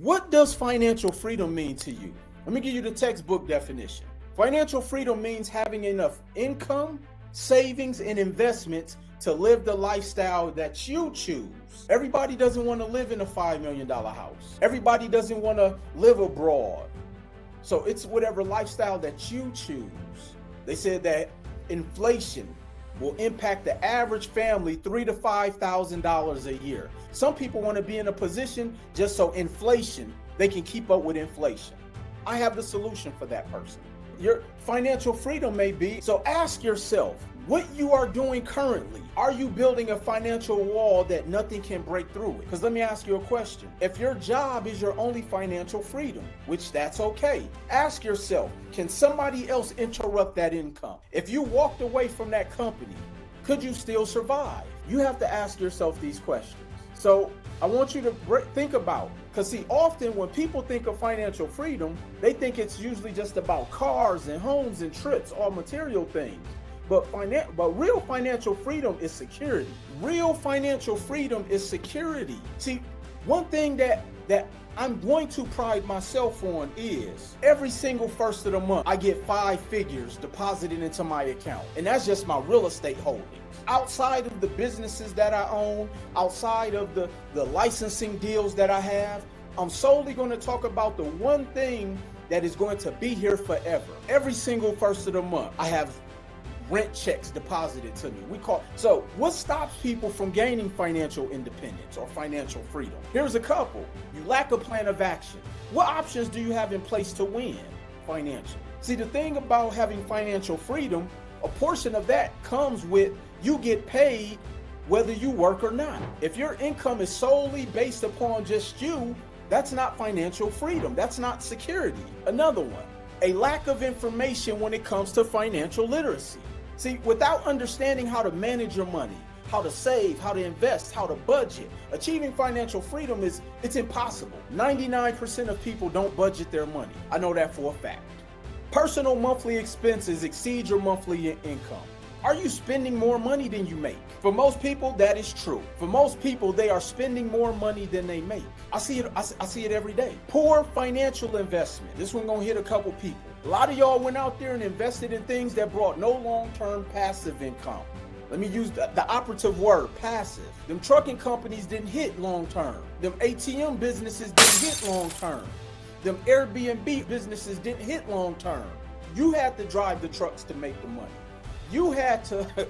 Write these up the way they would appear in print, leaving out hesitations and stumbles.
What does financial freedom mean to you? Let me give you the textbook definition. Financial freedom means having enough income, savings, and investments to live the lifestyle that you choose. Everybody doesn't want to live in a $5 million house. Everybody doesn't want to live abroad. So it's whatever lifestyle that you choose. They said that inflation will impact the average family $3,000 to $5,000 a year. Some people want to be in a position just so inflation, they can keep up with inflation. I have the solution for that person. Your financial freedom may be, so ask yourself, what you are doing currently, are you building a financial wall that nothing can break through it? Because let me ask you a question. If your job is your only financial freedom, which that's okay, ask yourself, can somebody else interrupt that income? If you walked away from that company, could you still survive? You have to ask yourself these questions. So I want you to think about, because see, often when people think of financial freedom, they think it's usually just about cars and homes and trips, all material things. But real financial freedom is security. Real financial freedom is security. See, one thing that I'm going to pride myself on is every single first of the month, I get 5 figures deposited into my account. And that's just my real estate holdings. Outside of the businesses that I own, outside of the licensing deals that I have, I'm solely going to talk about the one thing that is going to be here forever. Every single first of the month, I have rent checks deposited to me. So what stops people from gaining financial independence or financial freedom? Here's a couple. You lack a plan of action. What options do you have in place to win financially? See, the thing about having financial freedom, a portion of that comes with you get paid whether you work or not. If your income is solely based upon just you, that's not financial freedom. That's not security. Another one, a lack of information when it comes to financial literacy. See, without understanding how to manage your money, how to save, how to invest, how to budget, achieving financial freedom it's impossible. 99% of people don't budget their money. I know that for a fact. Personal monthly expenses exceed your monthly income. Are you spending more money than you make? For most people, that is true. For most people, they are spending more money than they make. I see it every day. Poor financial investment. This one gonna hit a couple people. A lot of y'all went out there and invested in things that brought no long-term passive income. Let me use the operative word, passive. Them trucking companies didn't hit long-term. Them ATM businesses didn't hit long-term. Them Airbnb businesses didn't hit long-term. You had to drive the trucks to make the money. You had to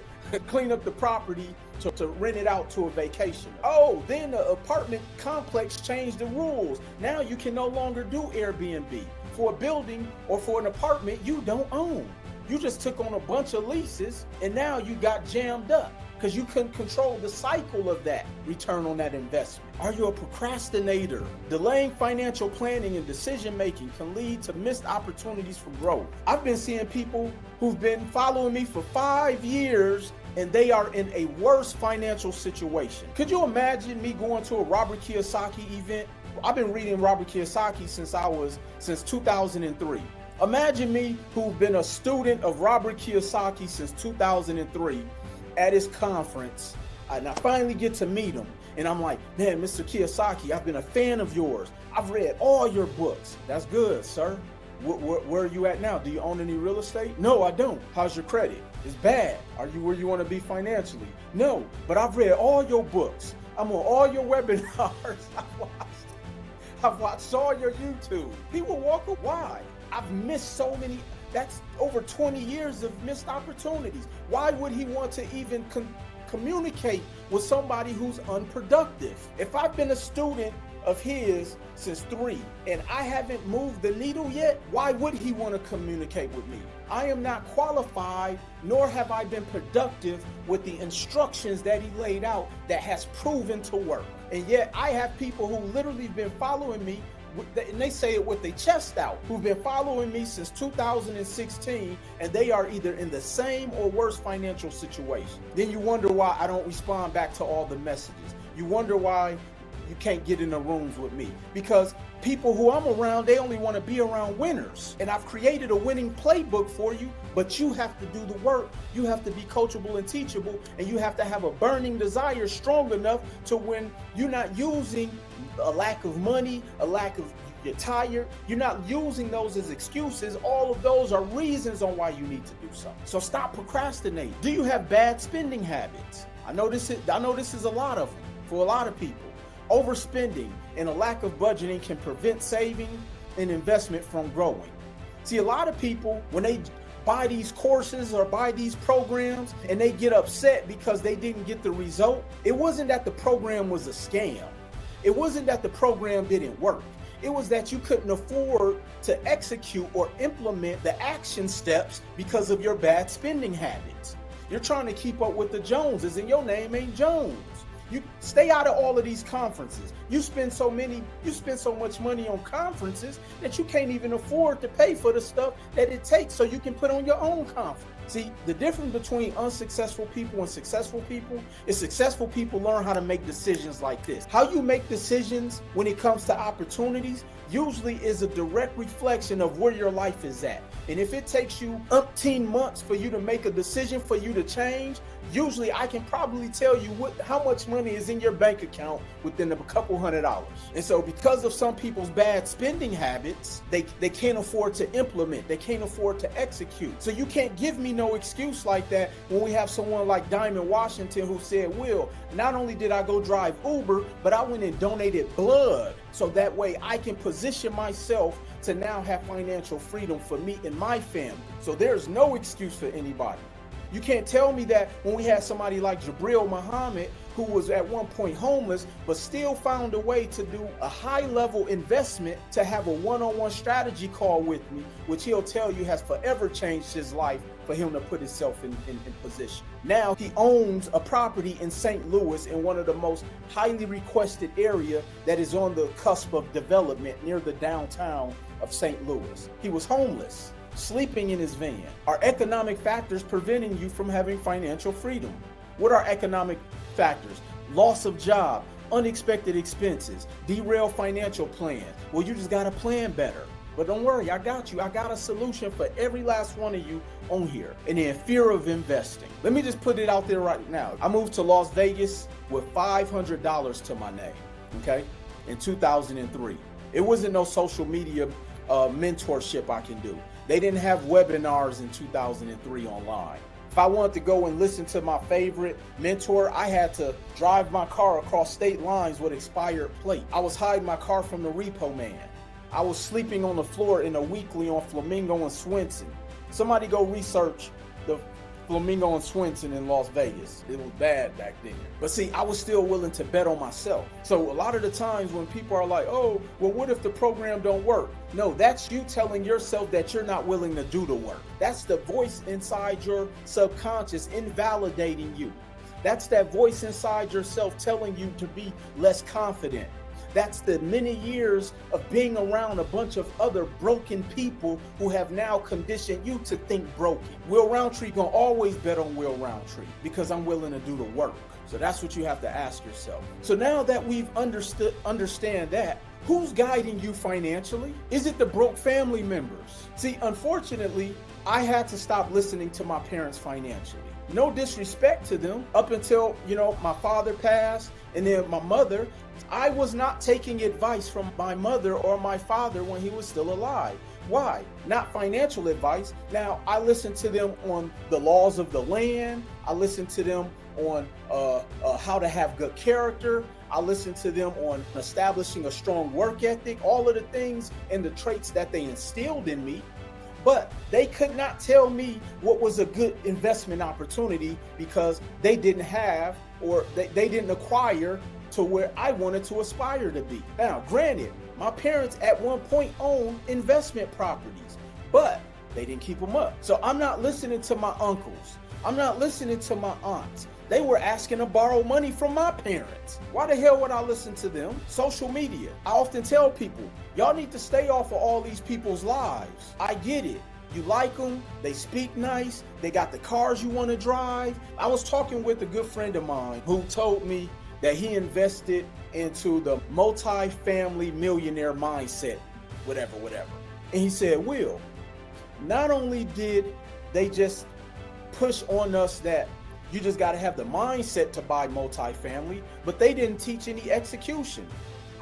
clean up the property to rent it out to a vacation. Oh, then the apartment complex changed the rules. Now you can no longer do Airbnb for a building or for an apartment you don't own. You just took on a bunch of leases and now you got jammed up because you couldn't control the cycle of that return on that investment. Are you a procrastinator? Delaying financial planning and decision making can lead to missed opportunities for growth. I've been seeing people who've been following me for 5 years and they are in a worse financial situation. Could you imagine me going to a Robert Kiyosaki event? I've been reading Robert Kiyosaki since 2003. Imagine me who've been a student of Robert Kiyosaki since 2003 at his conference, and I finally get to meet him. And I'm like, man, Mr. Kiyosaki, I've been a fan of yours. I've read all your books. That's good, sir. Where are you at now? Do you own any real estate? No, I don't. How's your credit? It's bad. Are you where you want to be financially? No, but I've read all your books. I'm on all your webinars. I've watched all your YouTube. People walk away. Why? I've missed so many. That's over 20 years of missed opportunities. Why would he want to even communicate with somebody who's unproductive? If I've been a student of his since 3 and I haven't moved the needle yet, why would he want to communicate with me? I am not qualified, nor have I been productive with the instructions that he laid out that has proven to work. And yet I have people who literally been following me, and they say it with their chest out, who've been following me since 2016, and they are either in the same or worse financial situation. Then you wonder why I don't respond back to all the messages. You wonder why you can't get in the rooms with me, because people who I'm around, they only want to be around winners. And I've created a winning playbook for you, but you have to do the work. You have to be coachable and teachable, and you have to have a burning desire strong enough to when you're not using a lack of money, a lack of you're tired. You're not using those as excuses. All of those are reasons on why you need to do something. So stop procrastinating. Do you have bad spending habits? I know this is a lot of them for a lot of people. Overspending and a lack of budgeting can prevent saving and investment from growing. See, a lot of people, when they buy these courses or buy these programs and they get upset because they didn't get the result, it wasn't that the program was a scam. It wasn't that the program didn't work. It was that you couldn't afford to execute or implement the action steps because of your bad spending habits. You're trying to keep up with the Joneses and your name ain't Jones. You stay out of all of these conferences. You spend so much money on conferences that you can't even afford to pay for the stuff that it takes so you can put on your own conference. See, the difference between unsuccessful people and successful people is successful people learn how to make decisions like this. How you make decisions when it comes to opportunities usually is a direct reflection of where your life is at. And if it takes you umpteen months for you to make a decision, for you to change, usually I can probably tell you how much money is in your bank account within a couple $100. And so because of some people's bad spending habits, they can't afford to implement, they can't afford to execute. So you can't give me no excuse like that when we have someone like Diamond Washington who said, Will, not only did I go drive Uber, but I went and donated blood so that way I can position myself to now have financial freedom for me and my family. So there's no excuse for anybody. You can't tell me that when we had somebody like Jabril Muhammad, who was at one point homeless, but still found a way to do a high-level investment to have a one-on-one strategy call with me, which he'll tell you has forever changed his life for him to put himself in position. Now he owns a property in St. Louis in one of the most highly requested area that is on the cusp of development near the downtown of St. Louis. He was homeless, sleeping in his van. Are economic factors preventing you from having financial freedom? What are economic factors? Loss of job, unexpected expenses, derailed financial plan. Well, you just got to plan better. But don't worry, I got you. I got a solution for every last one of you on here. And then fear of investing. Let me just put it out there right now. I moved to Las Vegas with $500 to my name, okay, in 2003. It wasn't no social media mentorship I can do. They didn't have webinars in 2003 online. If I wanted to go and listen to my favorite mentor, I had to drive my car across state lines with expired plate. I was hiding my car from the repo man. I was sleeping on the floor in a weekly on Flamingo and Swenson. Somebody go research the Flamingo and Swenson in Las Vegas. It was bad back then. But see, I was still willing to bet on myself. So a lot of the times when people are like, oh, well, what if the program don't work? No, that's you telling yourself that you're not willing to do the work. That's the voice inside your subconscious invalidating you. That's that voice inside yourself telling you to be less confident. That's the many years of being around a bunch of other broken people who have now conditioned you to think broken. Will Roundtree gonna always bet on Will Roundtree because I'm willing to do the work. So that's what you have to ask yourself. So now that we've understand that, who's guiding you financially? Is it the broke family members? See, unfortunately, I had to stop listening to my parents financially. No disrespect to them. Up until, my father passed and then my mother, I was not taking advice from my mother or my father when he was still alive. Why? Not financial advice. Now, I listened to them on the laws of the land. I listened to them on how to have good character. I listened to them on establishing a strong work ethic, all of the things and the traits that they instilled in me. But they could not tell me what was a good investment opportunity because they didn't have or they didn't acquire to where I wanted to aspire to be. Now, granted, my parents at one point owned investment properties, but they didn't keep them up. So I'm not listening to my uncles. I'm not listening to my aunts. They were asking to borrow money from my parents. Why the hell would I listen to them? Social media. I often tell people, y'all need to stay off of all these people's lives. I get it. You like them, they speak nice, they got the cars you want to drive. I was talking with a good friend of mine who told me that he invested into the multi-family millionaire mindset, whatever. And he said, Will, not only did they just push on us that you just got to have the mindset to buy multifamily, but they didn't teach any execution.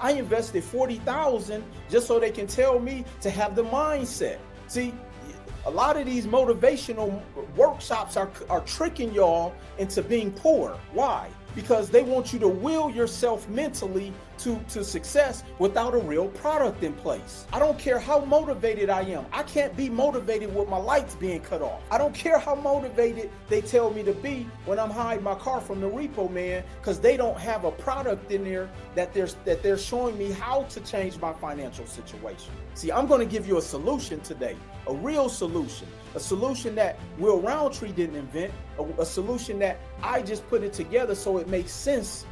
I invested $40,000 just so they can tell me to have the mindset. See, a lot of these motivational workshops are tricking y'all into being poor. Why? Because they want you to will yourself mentally to success without a real product in place. I don't care how motivated I am. I can't be motivated with my lights being cut off. I don't care how motivated they tell me to be when I'm hiding my car from the repo man, because they don't have a product in there that they're showing me how to change my financial situation. See, I'm going to give you a solution today, a real solution, a solution that Will Roundtree didn't invent, a solution that I just put it together so it makes sense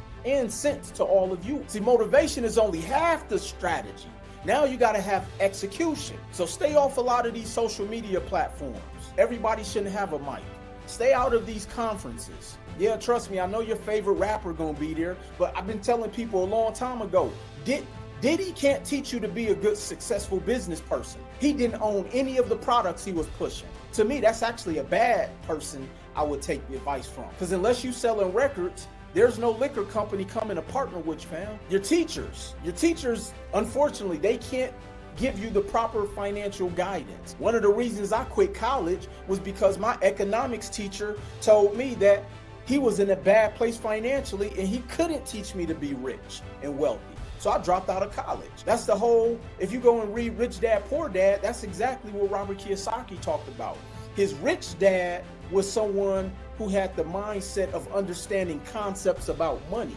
to all of you. See, motivation is only half the strategy. Now you got to have execution. So stay off a lot of these social media platforms. Everybody shouldn't have a mic. Stay out of these conferences. Yeah, trust me, I know your favorite rapper gonna be there, but I've been telling people a long time ago, Diddy can't teach you to be a good, successful business person. He didn't own any of the products he was pushing. To me, that's actually a bad person I would take advice from. Because unless you selling records, there's no liquor company coming to partner with you, fam. Your teachers, unfortunately, they can't give you the proper financial guidance. One of the reasons I quit college was because my economics teacher told me that he was in a bad place financially and he couldn't teach me to be rich and wealthy. So I dropped out of college. That's the whole, if you go and read Rich Dad, Poor Dad, that's exactly what Robert Kiyosaki talked about. His rich dad was someone who had the mindset of understanding concepts about money.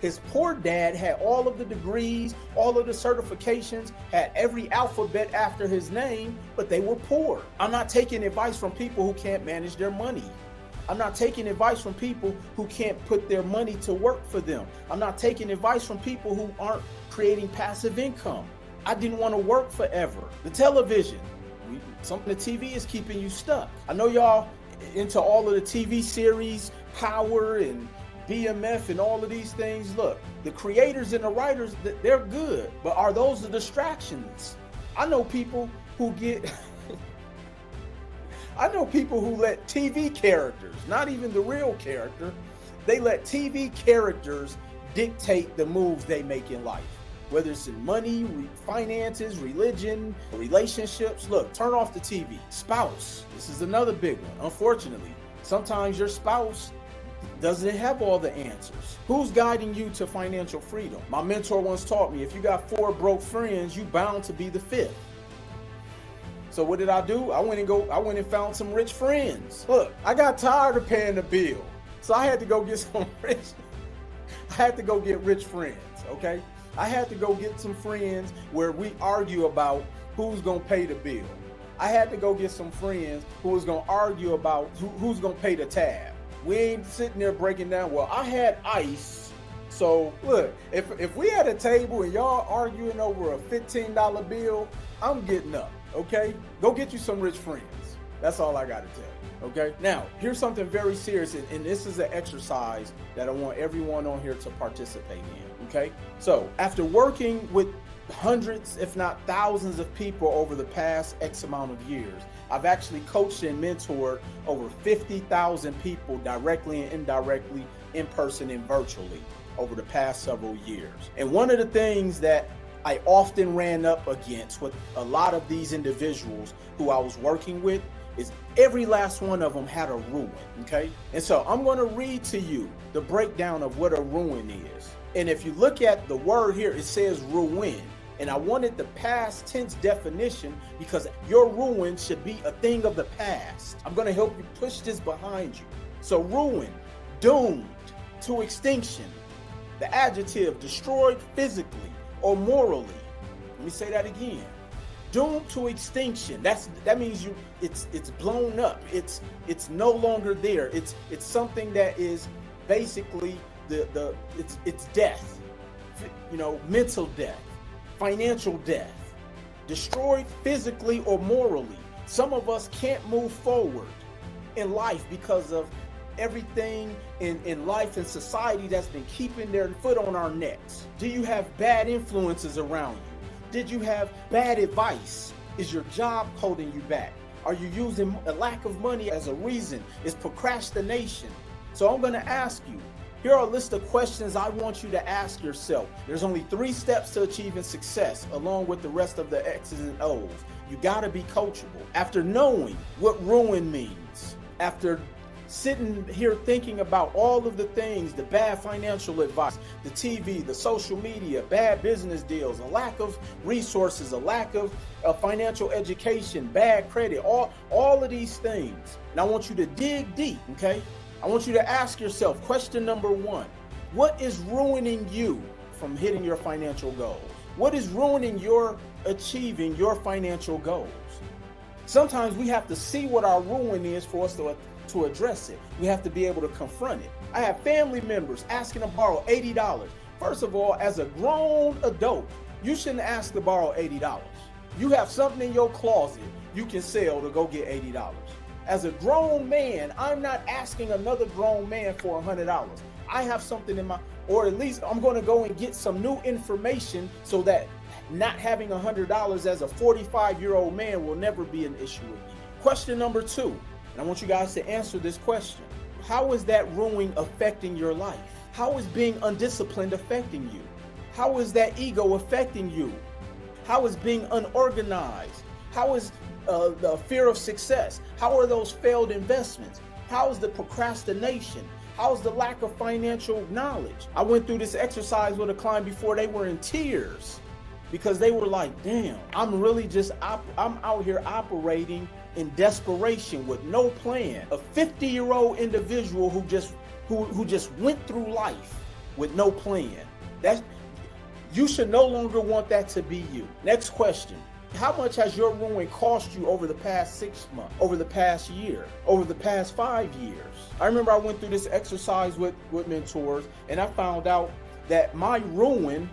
His poor dad had all of the degrees, all of the certifications, had every alphabet after his name, but they were poor. I'm not taking advice from people who can't manage their money. I'm not taking advice from people who can't put their money to work for them. I'm not taking advice from people who aren't creating passive income. I didn't want to work forever. The television, something the TV is keeping you stuck. I know y'all into all of the TV series, Power and BMF and all of these things. Look, the creators and the writers, they're good, but are those the distractions? I know people who let TV characters, not even the real character, they let TV characters dictate the moves they make in life. Whether it's in money, finances, religion, relationships. Look, turn off the TV. Spouse, this is another big one. Unfortunately, sometimes your spouse doesn't have all the answers. Who's guiding you to financial freedom? My mentor once taught me, if you got 4 broke friends, you bound to be the 5th. So what did I do? I went and found some rich friends. Look, I got tired of paying the bill. So I had to go get rich friends, okay? I had to go get some friends where we argue about who's gonna pay the bill. I had to go get some friends who was gonna argue about who's gonna pay the tab. We ain't sitting there breaking down, well, I had ice. So look, if we had a table and y'all arguing over a $15 bill, I'm getting up, okay? Go get you some rich friends. That's all I gotta tell you, okay? Now, here's something very serious, and this is an exercise that I want everyone on here to participate in, okay? So, after working with hundreds, if not thousands of people over the past X amount of years, I've actually coached and mentored over 50,000 people directly and indirectly, in person and virtually, over the past several years. And one of the things that I often ran up against with a lot of these individuals who I was working with is every last one of them had a ruin, okay? And so I'm going to read to you the breakdown of what a ruin is. And if you look at the word here, it says ruin. And I wanted the past tense definition because your ruin should be a thing of the past. I'm going to help you push this behind you. So ruin, doomed to extinction. The adjective, destroyed physically or morally. Let me say that again. Doomed to extinction. That means it's blown up. It's no longer there. It's something that is basically it's death. You know, mental death, financial death, destroyed physically or morally. Some of us can't move forward in life because of everything in life and society that's been keeping their foot on our necks. Do you have bad influences around you? Did you have bad advice? Is your job holding you back? Are you using a lack of money as a reason? Is procrastination? So I'm going to ask you, Here are a list of questions I want you to ask yourself. There's only 3 steps to achieving success, along with the rest of the X's and O's. You gotta be coachable. After knowing what ruin means, after sitting here thinking about all of the things, the bad financial advice, the TV, the social media, bad business deals, a lack of resources, a lack of financial education, bad credit, all of these things. And I want you to dig deep, okay? I want you to ask yourself, question number 1, what is ruining you from hitting your financial goals? What is ruining your achieving your financial goals? Sometimes we have to see what our ruin is for us to address it. We have to be able to confront it. I have family members asking to borrow $80. First of all, as a grown adult, you shouldn't ask to borrow $80. You have something in your closet you can sell to go get $80. As a grown man, I'm not asking another grown man for $100. I have something in my, or at least I'm going to go and get some new information so that not having $100 as a 45-year-old man will never be an issue again. Question number 2, and I want you guys to answer this question. How is that ruin affecting your life? How is being undisciplined affecting you? How is that ego affecting you? How is being unorganized? How is the fear of success? How are those failed investments? How is the procrastination? How's the lack of financial knowledge? I went through this exercise with a client before. They were in tears because they were like, damn, I'm out here operating in desperation with no plan. A 50-year-old individual who just went through life with no plan. You should no longer want that to be you. Next question. How much has your ruin cost you over the past 6 months, over the past year, over the past 5 years? I remember I went through this exercise with mentors, and I found out that my ruin,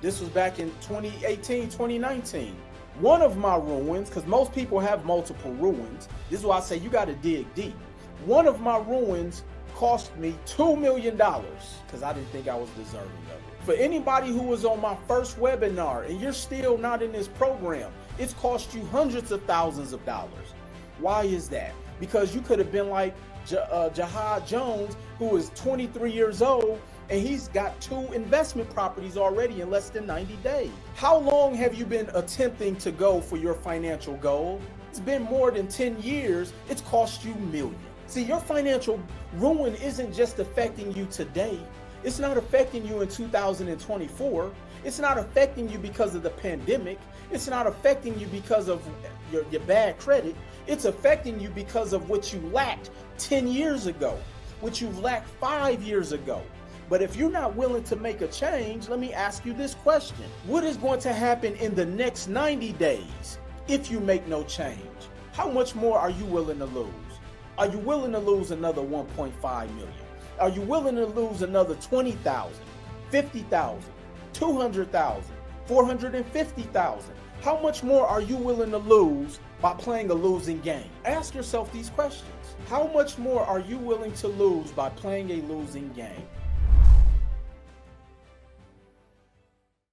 this was back in 2018, 2019. One of my ruins, because most people have multiple ruins, this is why I say you got to dig deep. One of my ruins cost me $2 million because I didn't think I was deserving of it. For anybody who was on my first webinar and you're still not in this program, it's cost you hundreds of thousands of dollars. Why is that? Because you could have been like Jahad Jones, who is 23 years old, and he's got 2 investment properties already in less than 90 days. How long have you been attempting to go for your financial goal? It's been more than 10 years. It's cost you millions. See, your financial ruin isn't just affecting you today. It's not affecting you in 2024. It's not affecting you because of the pandemic. It's not affecting you because of your bad credit. It's affecting you because of what you lacked 10 years ago, what you lacked 5 years ago. But if you're not willing to make a change, let me ask you this question. What is going to happen in the next 90 days if you make no change? How much more are you willing to lose? Are you willing to lose another 1.5 million? Are you willing to lose another 20,000, 50,000, 200,000, 450,000? How much more are you willing to lose by playing a losing game? Ask yourself these questions. How much more are you willing to lose by playing a losing game?